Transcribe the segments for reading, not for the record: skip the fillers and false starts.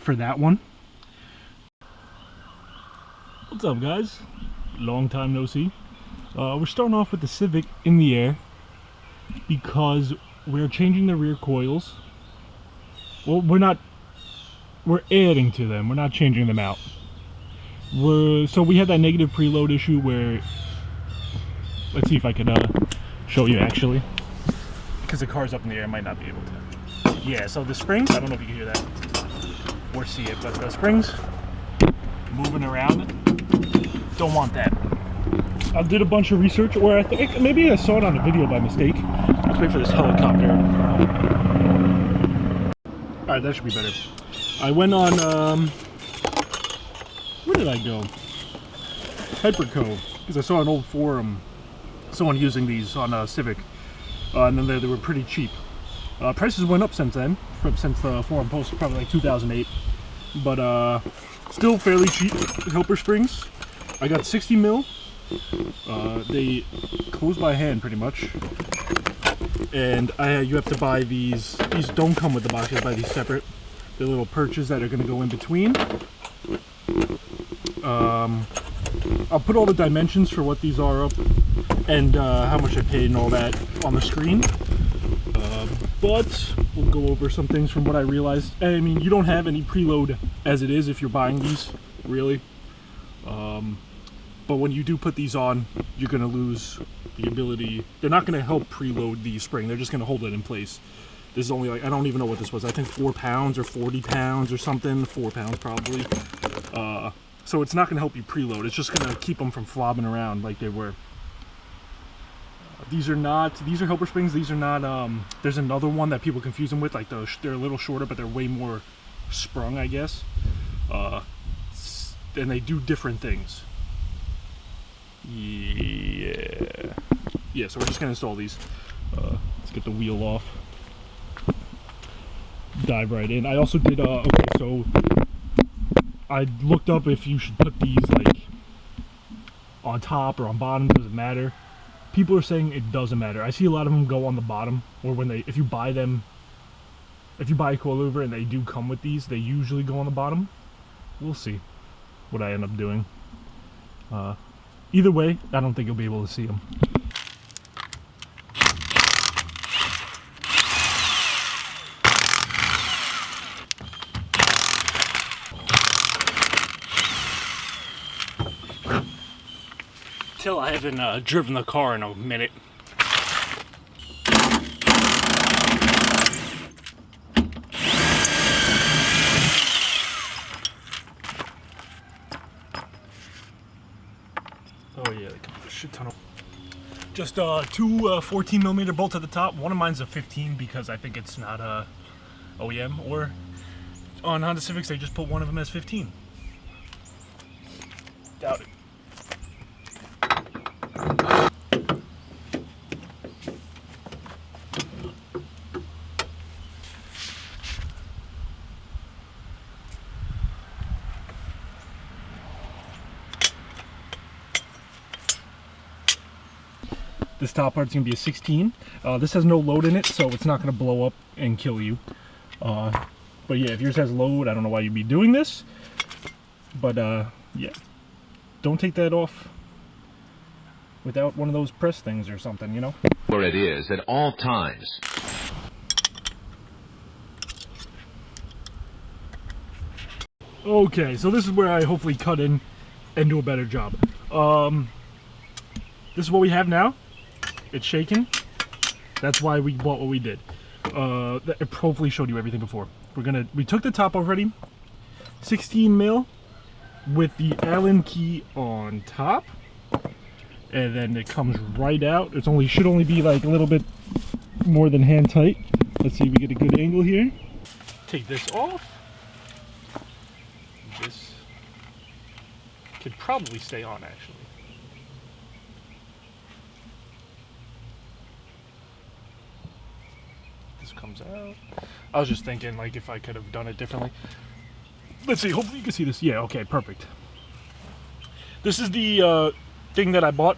for that one. What's up, guys? Long time no see. We're starting off with the Civic in the air because we're changing the rear coils. Well, we're adding to them. We're not changing them out. So we had that negative preload issue where, let's see if I can show you actually, because the car's up in the air, I might not be able to. Yeah, so the springs, I don't know if you can hear that or see it, but the springs moving around, don't want that. I did a bunch of research, or I think maybe I saw it on a video by mistake. Let's wait for this helicopter. Alright, that should be better. I went on, where did I go? Hyperco, because I saw an old forum, someone using these on Civic, and then they were pretty cheap. Prices went up since then, since the forum posted, probably like 2008, but still fairly cheap helper springs. I got 60 mil. They close by hand pretty much, and you have to buy these. These don't come with the box. You have to buy these separate. They're little perches that are going to go in between. I'll put all the dimensions for what these are up, and how much I paid and all that on the screen. But we'll go over some things from what I realized. I mean, you don't have any preload as it is if you're buying these, really. But when you do put these on, you're going to lose the ability. They're not going to help preload the spring. They're just going to hold it in place. This is only like, I don't even know what this was. I think 4 pounds or 40 pounds or something. 4 pounds probably. So it's not going to help you preload. It's just going to keep them from flopping around like they were. These are helper springs. These are not, there's another one that people confuse them with. Like they're a little shorter, but they're way more sprung, I guess. And they do different things. Yeah, so we're just gonna install these. Let's get the wheel off. Dive right in. I also did, okay, so I looked up if you should put these like on top or on bottom, doesn't matter. People are saying it doesn't matter. I see a lot of them go on the bottom, or if you buy a coilover and they do come with these, they usually go on the bottom. We'll see what I end up doing. Either way, I don't think you'll be able to see them. Till I haven't driven the car in a minute. Oh yeah, they come with a shit ton of. Just two 14mm bolts at the top. One of mine's a 15 because I think it's not OEM, or on Honda Civics they just put one of them as 15. Doubt it. This top part's going to be a 16. This has no load in it, so it's not going to blow up and kill you. But yeah, if yours has load, I don't know why you'd be doing this. But yeah, don't take that off without one of those press things or something, you know? Where it is at all times. Okay, so this is where I hopefully cut in and do a better job. This is what we have now. It's shaking. That's why we bought what we did. It hopefully showed you everything before. We took the top already. 16 mil with the Allen key on top, and then it comes right out. Should only be like a little bit more than hand tight. Let's see if we get a good angle here. Take this off. This could probably stay on actually. Comes out. I was just thinking like if I could have done it differently. Let's see, hopefully you can see this. Yeah, okay, perfect. This is the thing that I bought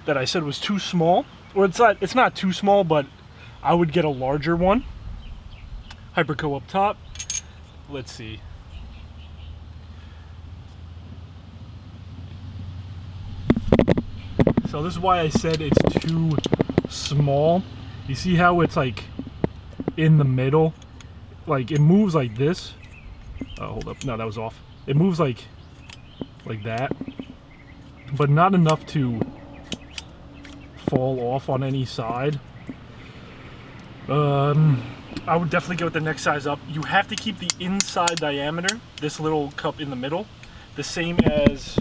that I said was too small. Or it's not too small, but I would get a larger one. Hyperco up top. Let's see. So this is why I said it's too small. You see how it's like in the middle? Like it moves like this. Oh, hold up. No, that was off. It moves like that, but not enough to fall off on any side. I would definitely go with the next size up. You have to keep the inside diameter, this little cup in the middle, the same as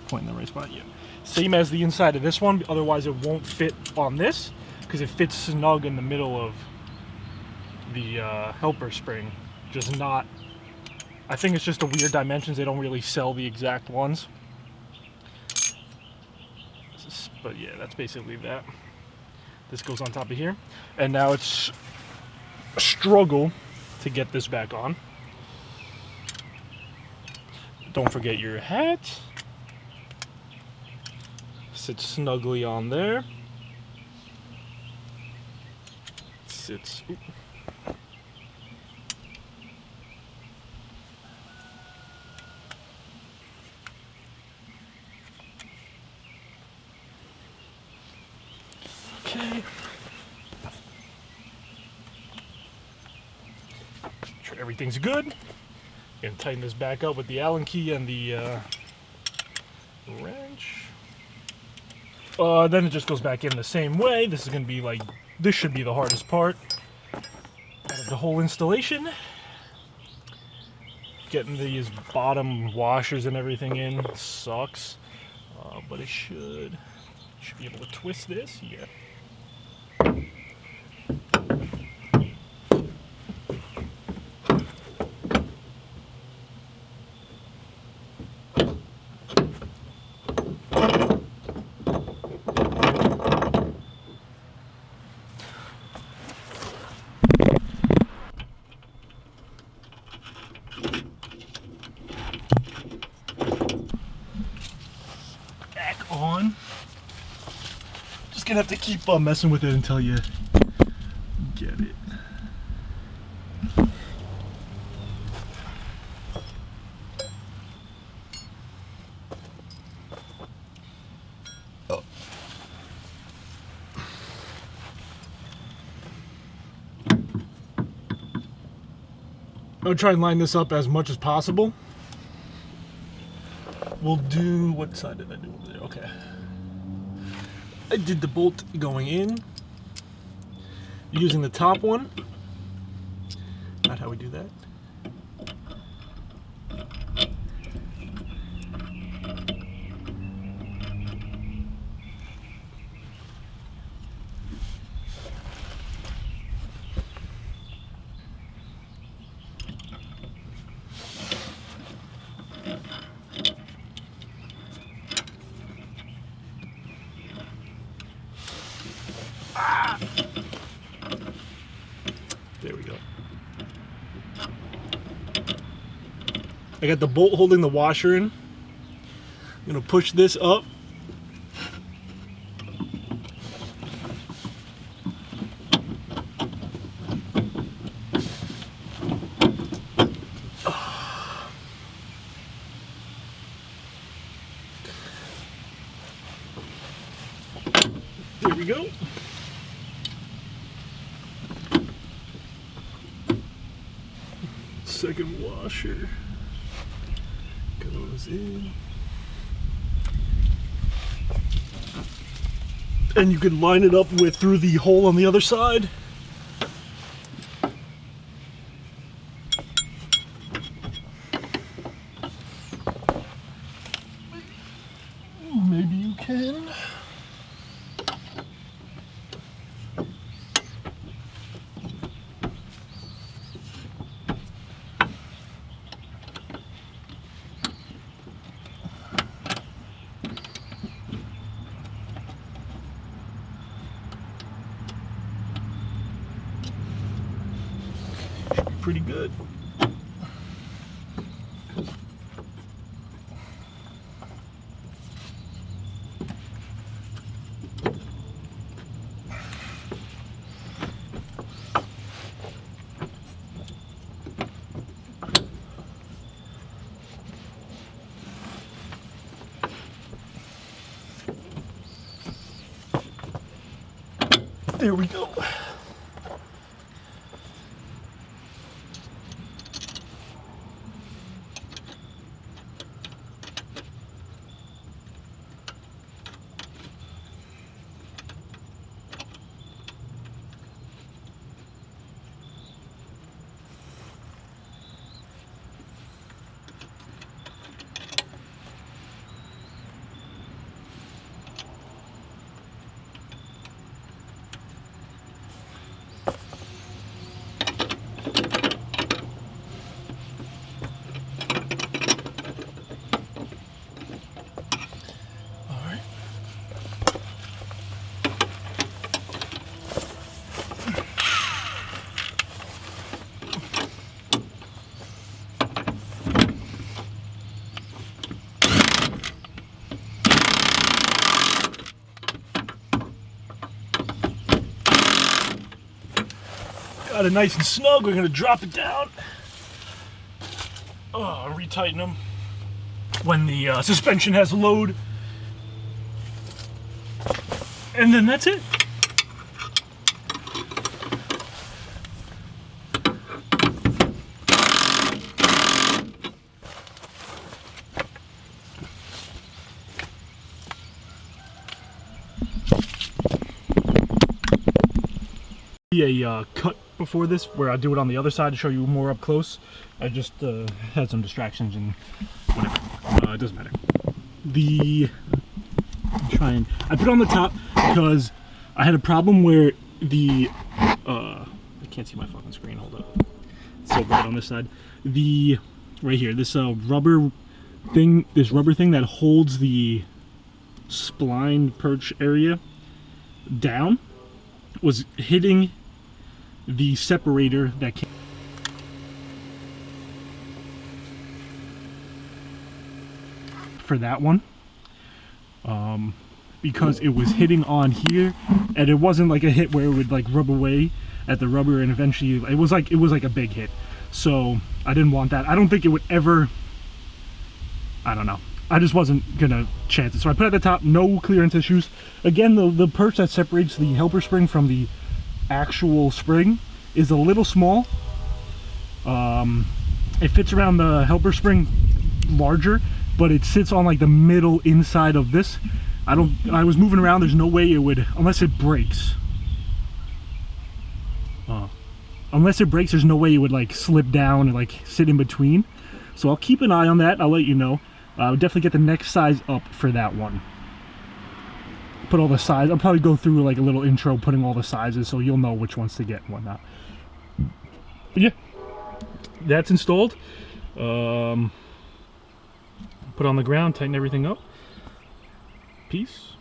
pointing the right spot. Yeah, same as the inside of this one, otherwise it won't fit on this because it fits snug in the middle of the helper spring. Just not, I think it's just the weird dimensions. They don't really sell the exact ones, but yeah, that's basically that. This goes on top of here, and now it's a struggle to get this back on. Don't forget your hat. Sits snugly on there. Sits. Ooh. Okay. Sure everything's good. Gonna tighten this back up with the Allen key and the wrench. Then it just goes back in the same way. This is gonna be like, this should be the hardest part out of the whole installation. Getting these bottom washers and everything in sucks, but it should be able to twist this. Yeah. On. Just gonna have to keep messing with it until you get it. Oh. I'll try and line this up as much as possible. We'll do, what side did I do over there? Okay. I did the bolt going in using the top one. Not how we do that. There we go. I got the bolt holding the washer in. I'm gonna push this up. There we go. Second washer goes in. And you can line it up with through the hole on the other side. Maybe you can. Pretty good. There we go. Got it nice and snug. We're gonna drop it down. Retighten them when the suspension has load, and then that's it. A cut before this where I do it on the other side to show you more up close. I just had some distractions and whatever. It doesn't matter. I put it on the top because I had a problem where the I can't see my fucking screen. Hold up. It's so bright on this side. Right here, this rubber thing that holds the spline perch area down was hitting the separator that came for that one, because it was hitting on here, and it wasn't like a hit where it would like rub away at the rubber, and eventually it was like a big hit. So I didn't want that. I don't think it would ever, I don't know, I just wasn't gonna chance it. So I put it at the top, no clearance issues. Again, the perch that separates the helper spring from the actual spring is a little small. It fits around the helper spring larger, but it sits on like the middle inside of this. I was moving around, there's no way it would, unless it breaks. Unless it breaks, there's no way it would like slip down and like sit in between. So I'll keep an eye on that, I'll let you know. I'll definitely get the next size up for that one. Put all the size. I'll probably go through like a little intro putting all the sizes so you'll know which ones to get and whatnot. But yeah, that's installed. Put on the ground, tighten everything up. Peace.